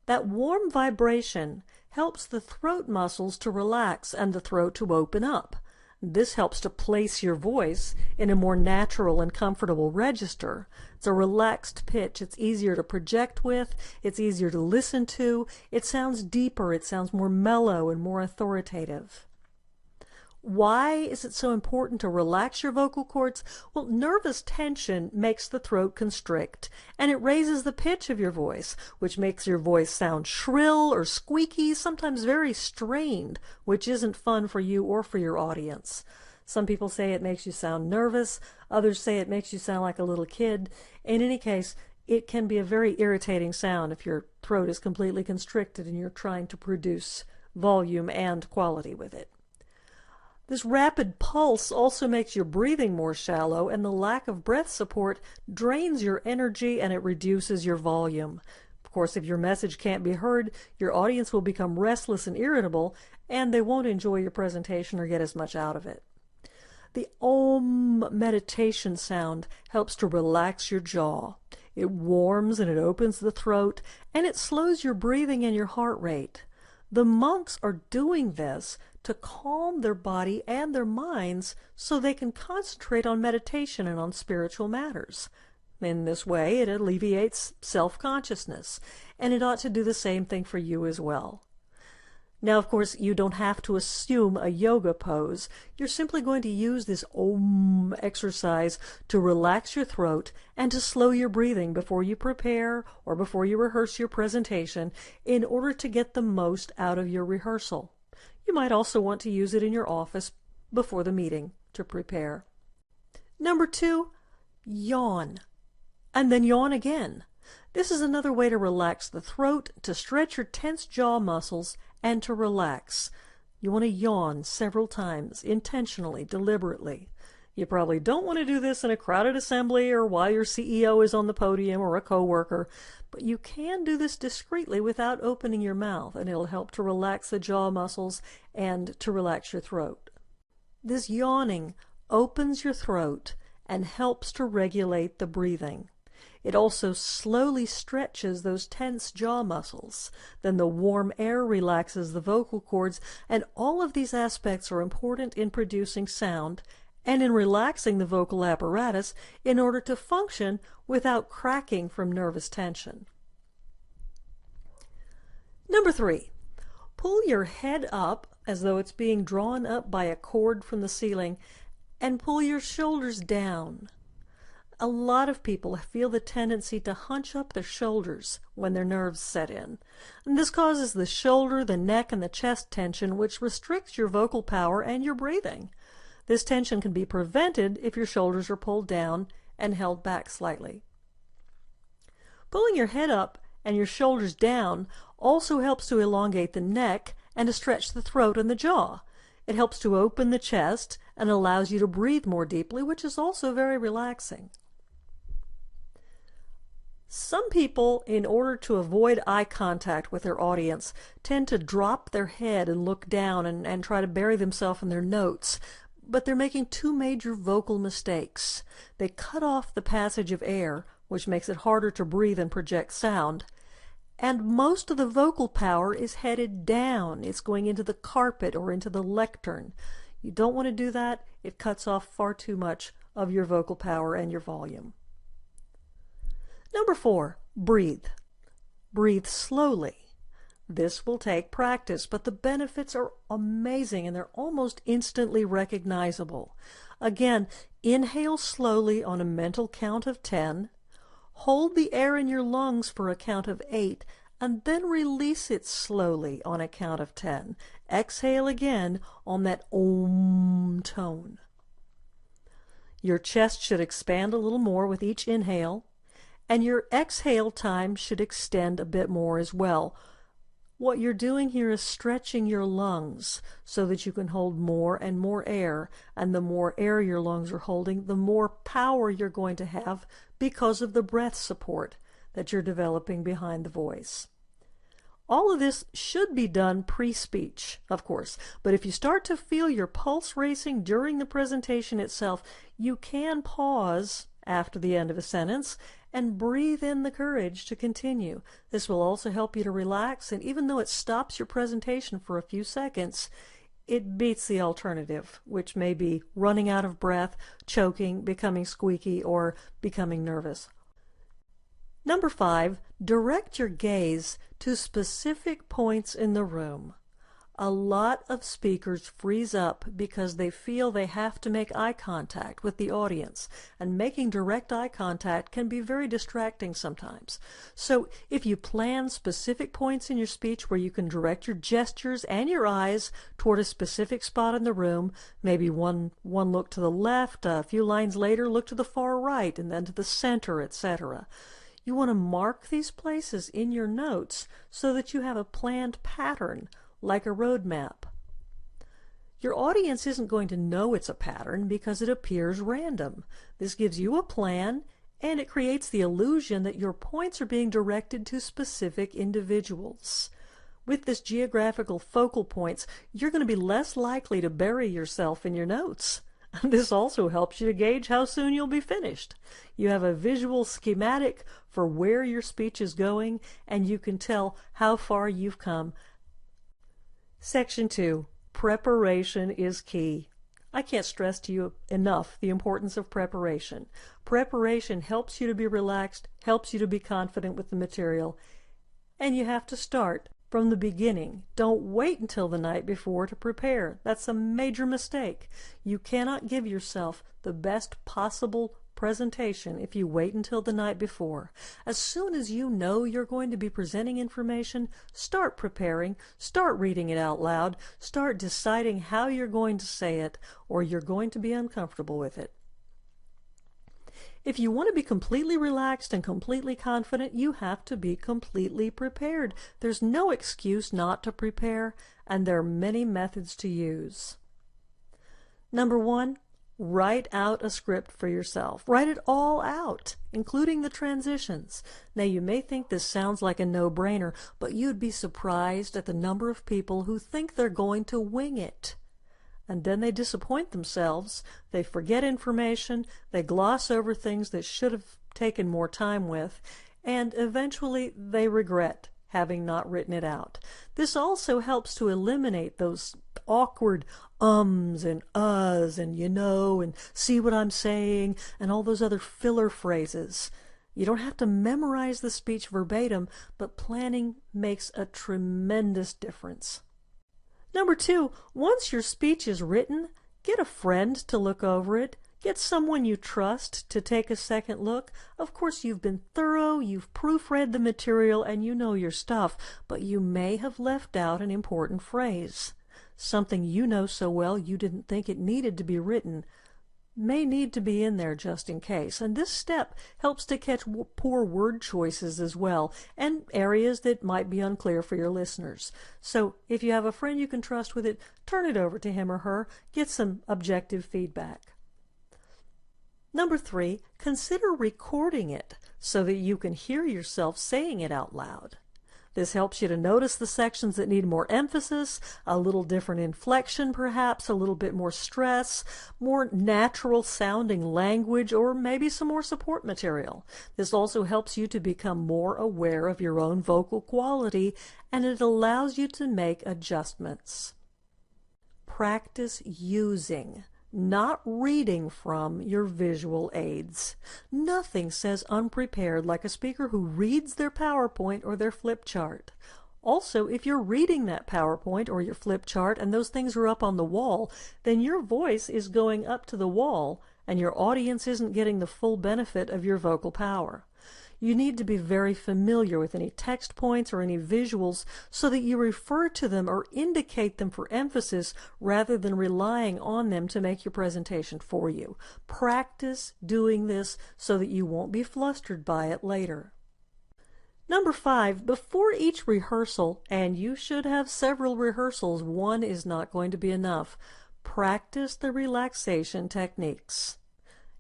That warm vibration helps the throat muscles to relax and the throat to open up. This helps to place your voice in a more natural and comfortable register. It's a relaxed pitch. It's easier to project with. It's easier to listen to. It sounds deeper. It sounds more mellow and more authoritative. Why is it so important to relax your vocal cords? Well, nervous tension makes the throat constrict, and it raises the pitch of your voice, which makes your voice sound shrill or squeaky, sometimes very strained, which isn't fun for you or for your audience. Some people say it makes you sound nervous. Others say it makes you sound like a little kid. In any case, it can be a very irritating sound if your throat is completely constricted and you're trying to produce volume and quality with it. This rapid pulse also makes your breathing more shallow, and the lack of breath support drains your energy and it reduces your volume. Of course, if your message can't be heard, your audience will become restless and irritable, and they won't enjoy your presentation or get as much out of it. The Om meditation sound helps to relax your jaw. It warms and it opens the throat, and it slows your breathing and your heart rate. The monks are doing this to calm their body and their minds so they can concentrate on meditation and on spiritual matters. In this way, it alleviates self-consciousness, and it ought to do the same thing for you as well. Now, of course, you don't have to assume a yoga pose. You're simply going to use this Om exercise to relax your throat and to slow your breathing before you prepare or before you rehearse your presentation in order to get the most out of your rehearsal. You might also want to use it in your office before the meeting to prepare. Number 2, yawn. And then yawn again. This is another way to relax the throat, to stretch your tense jaw muscles, and to relax. You want to yawn several times, intentionally, deliberately. You probably don't want to do this in a crowded assembly or while your CEO is on the podium or a coworker, but you can do this discreetly without opening your mouth, and it'll help to relax the jaw muscles and to relax your throat. This yawning opens your throat and helps to regulate the breathing. It also slowly stretches those tense jaw muscles. Then the warm air relaxes the vocal cords, and all of these aspects are important in producing sound and in relaxing the vocal apparatus in order to function without cracking from nervous tension. Number 3, pull your head up as though it's being drawn up by a cord from the ceiling, and pull your shoulders down. A lot of people feel the tendency to hunch up their shoulders when their nerves set in. And this causes the shoulder, the neck, and the chest tension, which restricts your vocal power and your breathing. This tension can be prevented if your shoulders are pulled down and held back slightly. Pulling your head up and your shoulders down also helps to elongate the neck and to stretch the throat and the jaw. It helps to open the chest and allows you to breathe more deeply, which is also very relaxing. Some people, in order to avoid eye contact with their audience, tend to drop their head and look down and try to bury themselves in their notes. But they're making two major vocal mistakes. They cut off the passage of air, which makes it harder to breathe and project sound. And most of the vocal power is headed down. It's going into the carpet or into the lectern. You don't want to do that. It cuts off far too much of your vocal power and your volume. Number 4, breathe. Breathe slowly. This will take practice, but the benefits are amazing and they're almost instantly recognizable. Again, inhale slowly on a mental count of 10, hold the air in your lungs for a count of 8, and then release it slowly on a count of 10. Exhale again on that Om tone. Your chest should expand a little more with each inhale, and your exhale time should extend a bit more as well. What you're doing here is stretching your lungs so that you can hold more and more air, and the more air your lungs are holding, the more power you're going to have because of the breath support that you're developing behind the voice. All of this should be done pre-speech, of course, but if you start to feel your pulse racing during the presentation itself, you can pause after the end of a sentence and breathe in the courage to continue. This will also help you to relax, and even though it stops your presentation for a few seconds, it beats the alternative, which may be running out of breath, choking, becoming squeaky, or becoming nervous. Number 5, direct your gaze to specific points in the room. A lot of speakers freeze up because they feel they have to make eye contact with the audience, and making direct eye contact can be very distracting sometimes. So if you plan specific points in your speech where you can direct your gestures and your eyes toward a specific spot in the room, maybe one look to the left, a few lines later look to the far right, and then to the center, etc. You want to mark these places in your notes so that you have a planned pattern, like a road map. Your audience isn't going to know it's a pattern because it appears random. This gives you a plan, and it creates the illusion that your points are being directed to specific individuals. With this geographical focal points, you're going to be less likely to bury yourself in your notes. This also helps you to gauge how soon you'll be finished. You have a visual schematic for where your speech is going, and you can tell how far you've come. Section 2. Preparation is key. I can't stress to you enough the importance of preparation. Preparation helps you to be relaxed, helps you to be confident with the material, and you have to start from the beginning. Don't wait until the night before to prepare. That's a major mistake. You cannot give yourself the best possible presentation if you wait until the night before. As soon as you know you're going to be presenting information, start preparing, start reading it out loud, start deciding how you're going to say it, or you're going to be uncomfortable with it. If you want to be completely relaxed and completely confident, you have to be completely prepared. There's no excuse not to prepare, and there are many methods to use. Number 1, write out a script for yourself. Write it all out, including the transitions. Now, you may think this sounds like a no-brainer, but you'd be surprised at the number of people who think they're going to wing it. And then they disappoint themselves, they forget information, they gloss over things that should have taken more time with, and eventually they regret having not written it out. This also helps to eliminate those awkward ums and uhs and you know and see what I'm saying and all those other filler phrases. You don't have to memorize the speech verbatim, but planning makes a tremendous difference. Number 2, once your speech is written, get a friend to look over it. Get someone you trust to take a second look. Of course, you've been thorough, you've proofread the material, and you know your stuff, but you may have left out an important phrase. Something you know so well you didn't think it needed to be written may need to be in there just in case. And this step helps to catch poor word choices as well, and areas that might be unclear for your listeners. So if you have a friend you can trust with it, turn it over to him or her. Get some objective feedback. Number 3, consider recording it so that you can hear yourself saying it out loud. This helps you to notice the sections that need more emphasis, a little different inflection perhaps, a little bit more stress, more natural sounding language, or maybe some more support material. This also helps you to become more aware of your own vocal quality, and it allows you to make adjustments. Practice using, not reading from, your visual aids. Nothing says unprepared like a speaker who reads their PowerPoint or their flip chart. Also, if you're reading that PowerPoint or your flip chart and those things are up on the wall, then your voice is going up to the wall and your audience isn't getting the full benefit of your vocal power. You need to be very familiar with any text points or any visuals so that you refer to them or indicate them for emphasis rather than relying on them to make your presentation for you. Practice doing this so that you won't be flustered by it later. Number 5, before each rehearsal, and you should have several rehearsals, one is not going to be enough, practice the relaxation techniques.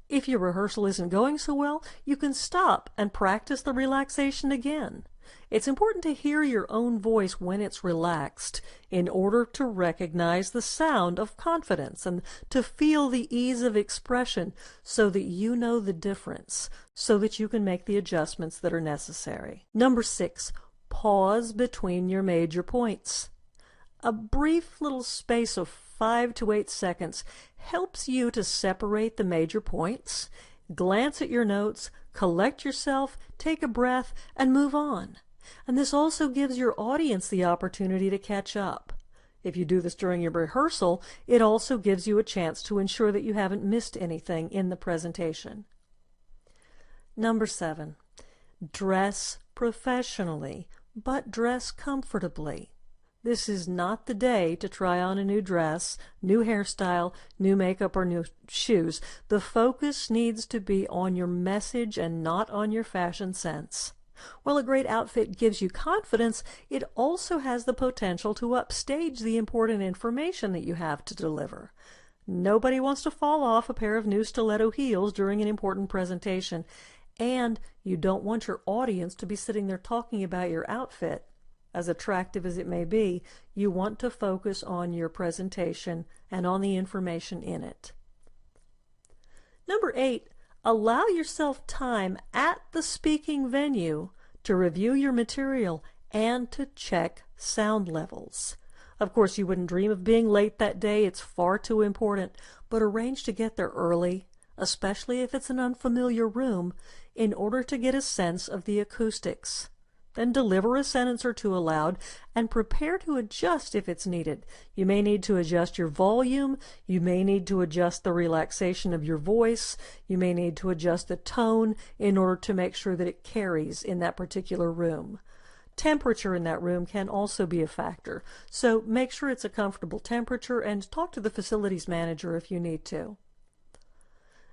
If your rehearsal isn't going so well, you can stop and practice the relaxation again. It's important to hear your own voice when it's relaxed in order to recognize the sound of confidence and to feel the ease of expression so that you know the difference, so that you can make the adjustments that are necessary. Number 6, pause between your major points. A brief little space of 5 to 8 seconds helps you to separate the major points, glance at your notes, collect yourself, take a breath, and move on. And this also gives your audience the opportunity to catch up. If you do this during your rehearsal, it also gives you a chance to ensure that you haven't missed anything in the presentation. Number 7, dress professionally, but dress comfortably. This is not the day to try on a new dress, new hairstyle, new makeup, or new shoes. The focus needs to be on your message and not on your fashion sense. While a great outfit gives you confidence, it also has the potential to upstage the important information that you have to deliver. Nobody wants to fall off a pair of new stiletto heels during an important presentation, and you don't want your audience to be sitting there talking about your outfit. As attractive as it may be, you want to focus on your presentation and on the information in it. Number 8, allow yourself time at the speaking venue to review your material and to check sound levels. Of course, you wouldn't dream of being late that day. It's far too important, but arrange to get there early, especially if it's an unfamiliar room, in order to get a sense of the acoustics. Then deliver a sentence or two aloud and prepare to adjust if it's needed. You may need to adjust your volume, you may need to adjust the relaxation of your voice, you may need to adjust the tone in order to make sure that it carries in that particular room. Temperature in that room can also be a factor, so make sure it's a comfortable temperature and talk to the facilities manager if you need to.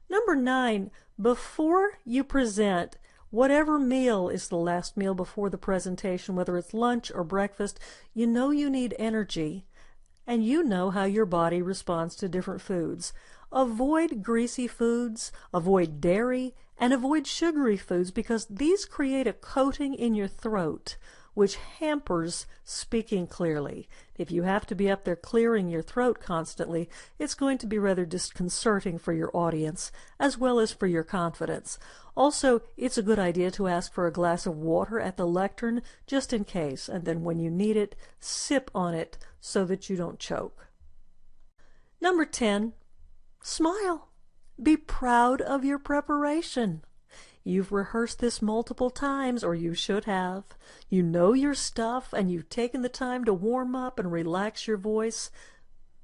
Number 9, before you present, whatever meal is the last meal before the presentation, whether it's lunch or breakfast, you know you need energy, and you know how your body responds to different foods. Avoid greasy foods, avoid dairy, and avoid sugary foods because these create a coating in your throat which hampers speaking clearly. If you have to be up there clearing your throat constantly, it's going to be rather disconcerting for your audience as well as for your confidence. Also, it's a good idea to ask for a glass of water at the lectern just in case, and then when you need it, sip on it so that you don't choke. Number 10, smile. Be proud of your preparation. You've rehearsed this multiple times, or you should have. You know your stuff, and you've taken the time to warm up and relax your voice.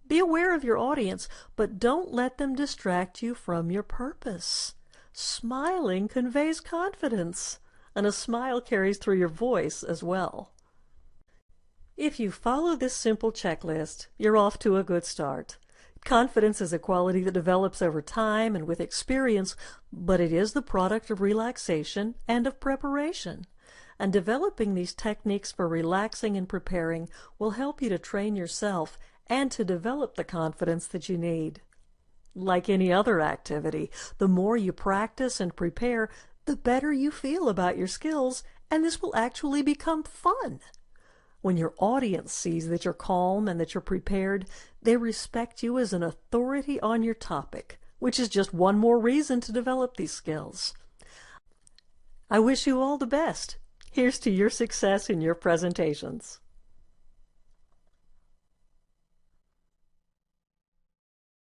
Be aware of your audience, but don't let them distract you from your purpose. Smiling conveys confidence, and a smile carries through your voice as well. If you follow this simple checklist, you're off to a good start. Confidence is a quality that develops over time and with experience, but it is the product of relaxation and of preparation. And developing these techniques for relaxing and preparing will help you to train yourself and to develop the confidence that you need. Like any other activity, the more you practice and prepare, the better you feel about your skills, and this will actually become fun. When your audience sees that you're calm and that you're prepared, they respect you as an authority on your topic, which is just one more reason to develop these skills. I wish you all the best. Here's to your success in your presentations.